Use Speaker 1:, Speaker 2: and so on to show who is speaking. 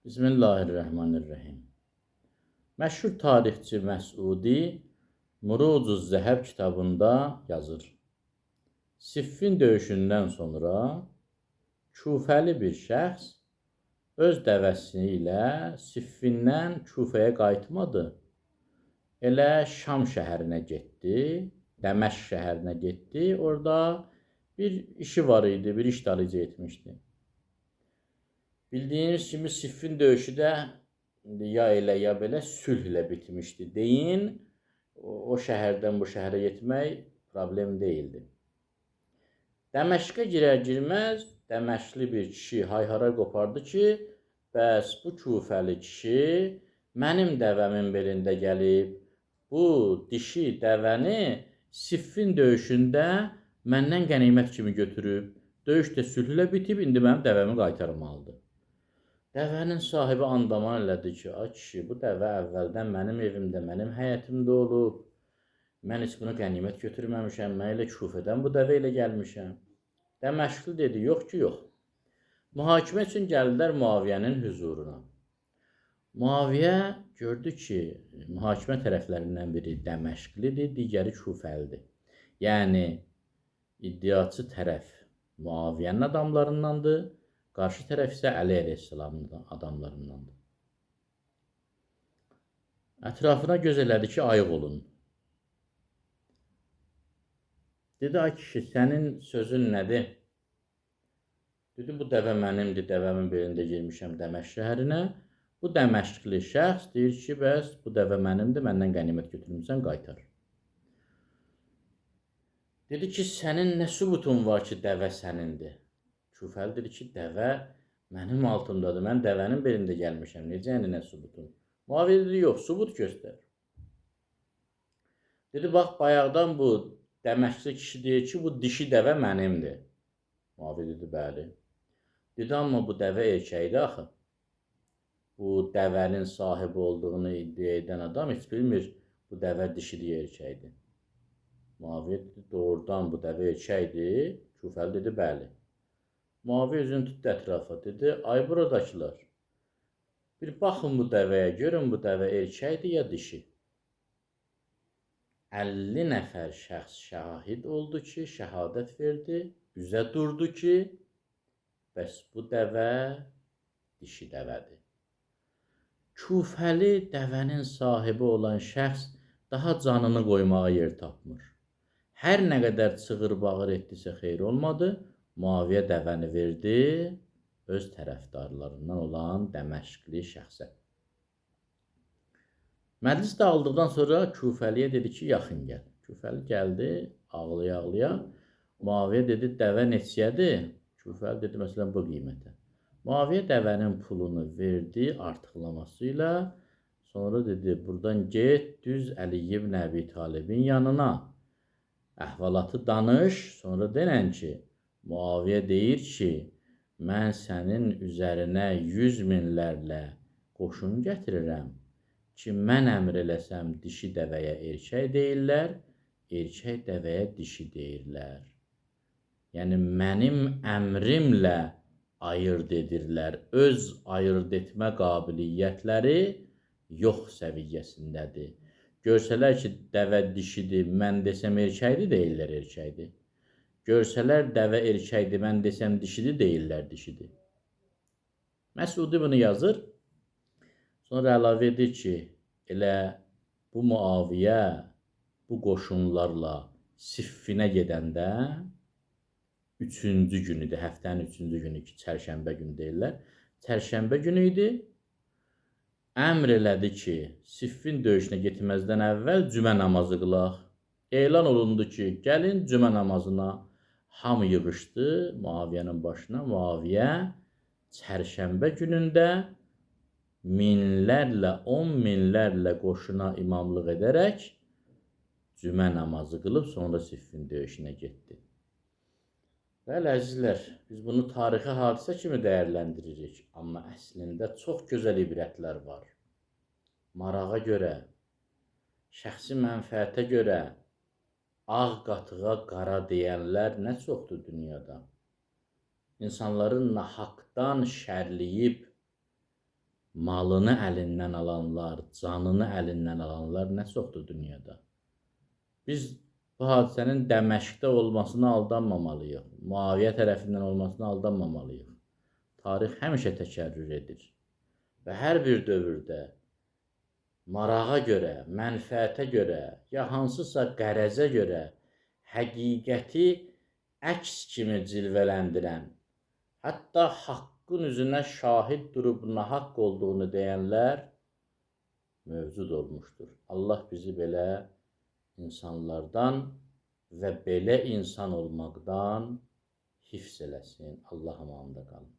Speaker 1: Bismillahirrahmanirrahim. Məşhur tarixçi Məsudi Muruduz Zəhəb kitabında yazır. Siffin döyüşündən sonra Kufəli bir şəxs öz dəvəsi ilə Siffindən Kufəyə qayıtmadı. Elə Şam şəhərinə getdi, Dəməşq şəhərinə getdi. Orada bir işi var idi, bir iş darıcı etmişdi. Bildiyiniz kimi Siffin döyüşü də ya elə ya belə sülhlə bitmişdi. Deyin, o şəhərdən bu şəhərə getmək problem deyildi. Dəməşqə girər-girməz Dəməşqli bir kişi hayhara qopardı ki, bəs bu Kufəli kişi mənim dəvəmin belində gəlib, bu dişi dəvəni Siffin döyüşündə məndən qənimət kimi götürüb, döyüş də sülhlə bitib, indi mənim dəvəmi qaytarmalıdır. Dəvənin sahibi andaman elədi ki, ay kişi, bu dəvə əvvəldən mənim evimdə, mənim həyətimdə olub. Mən heç bunu qənimət götürməmişəm, mən elə Kufədən bu dəvə ilə gəlmişəm. Dəməşqli dedi, yox ki, yox. Mühakimə üçün gəldilər Muaviyyənin hüzuruna. Muaviyyə gördü ki, mühakimə tərəflərindən biri Dəməşqlidir, digəri Kufəlidir. Yəni, iddiaçı tərəf Muaviyyənin adamlarındandır, qarşı tərəf isə Əli əleyhissalamın adamlarındandır. Ətrafına göz elədi ki, ayıq olun. Dedi, ay kişi, sənin sözün nədir? Dedi, bu dəvə mənimdir, dəvəmin belində girmişəm Dəməşq şəhərinə. Bu Dəməşqli şəxs deyir ki, bəs bu dəvə mənimdir, məndən qənimət götürmüsən, qaytar. Dedi ki, sənin nə sübutun var ki, dəvə sənindir? Kufəli dedi ki, dəvə mənim altımdadır, mən dəvənin belində gəlmişəm, necə yəni nə sübutun? Muaviyyə dedi, yox, sübut göstər. Dedi, bax, bayaqdan bu Dəməşqli kişi deyir ki, bu dişi dəvə mənimdir. Muaviyyə dedi, bəli. Dedi, amma bu dəvə erkəkdir axı. Bu dəvənin sahibi olduğunu iddia edən adam heç bilmir, bu dəvə dişidir, erkəkdir. Muaviyyə dedi, doğrudan bu dəvə erkəkdir. Kufəli dedi, bəli. Muaviyyə üzünü tutdu ətrafa, dedi, ay buradakılar, bir baxın bu dəvəyə, görün bu dəvə erkəkdir ya dişi. 50 nəfər şəxs şahid oldu ki, şəhadət verdi, üzə durdu ki, bəs bu dəvə dişi dəvədir. Kufəli dəvənin sahibi olan şəxs daha canını qoymağa yer tapmır. Hər nə qədər çığır-bağır etdisə xeyr olmadı, Muaviyyə dəvəni verdi öz tərəfdarlarından olan Dəməşqli şəxsə. Məclis dağıldıqdan sonra Kufəliyə dedi ki, yaxın gəl. Kufəli gəldi, ağlaya-ağlaya. Muaviyyə dedi, dəvə neçəyədir? Kufəli dedi, məsələn, bu qiymətə. Muaviyyə dəvənin pulunu verdi artıqlaması ilə. Sonra dedi, buradan get, düz Əli ibn Əbi Talibin yanına. Əhvalatı danış, sonra denən ki, Muaviyyə deyir ki, mən sənin üzərinə 100 minlərlə qoşun gətirirəm ki, mən əmr eləsəm dişi dəvəyə erkək deyirlər, erkək dəvəyə dişi deyirlər. Yəni, mənim əmrimlə ayırt edirlər, öz ayırt etmə qabiliyyətləri yox səviyyəsindədir. Görsələr ki, dəvə dişidir, mən desəm erkəkdir, deyirlər erkəkdir. Görsələr dəvə erkəkdir, mən desəm dişidir, deyirlər dişidir. Məsudi bunu yazır. Sonra əlavə edir ki, elə bu Muaviyyə bu qoşunlarla Siffinə gedəndə 3-cü günüdür, həftənin 3-cü günü ki, çərşənbə günü deyirlər. Çərşənbə günü idi. Əmr elədi ki, Siffin döyüşünə getməzdən əvvəl cümə namazı qılaq. Elan olundu ki, gəlin cümə namazına. Hamı yığışdı Muaviyyənin başına. Muaviyyə çərşənbə günündə minlərlə, 10 minlərlə qoşuna imamlıq edərək cümə namazı qılıb, sonra Siffin döyüşünə getdi. Bəli, əzizlər, biz bunu tarixi hadisə kimi dəyərləndiririk. Amma əslində çox gözəl ibrətlər var. Marağa görə, şəxsi mənfəətə görə, ağ qatığa qara deyənlər nə çoxdur dünyada. İnsanların nahaqdan şərliyib, malını əlindən alanlar, canını əlindən alanlar nə çoxdur dünyada. Biz bu hadisənin Dəməşqdə olmasına aldanmamalıyıq. Muaviyə tərəfindən olmasına aldanmamalıyıq. Tarix həmişə təkərrür edir. Və hər bir dövrdə marağa görə, mənfəətə görə, ya hansısa qərəzə görə həqiqəti əks kimi cilvələndirən, hətta haqqın üzünə şahid durub nahaqq olduğunu deyənlər mövcud olmuşdur. Allah bizi belə insanlardan və belə insan olmaqdan hifz eləsin. Allah amanında qalın.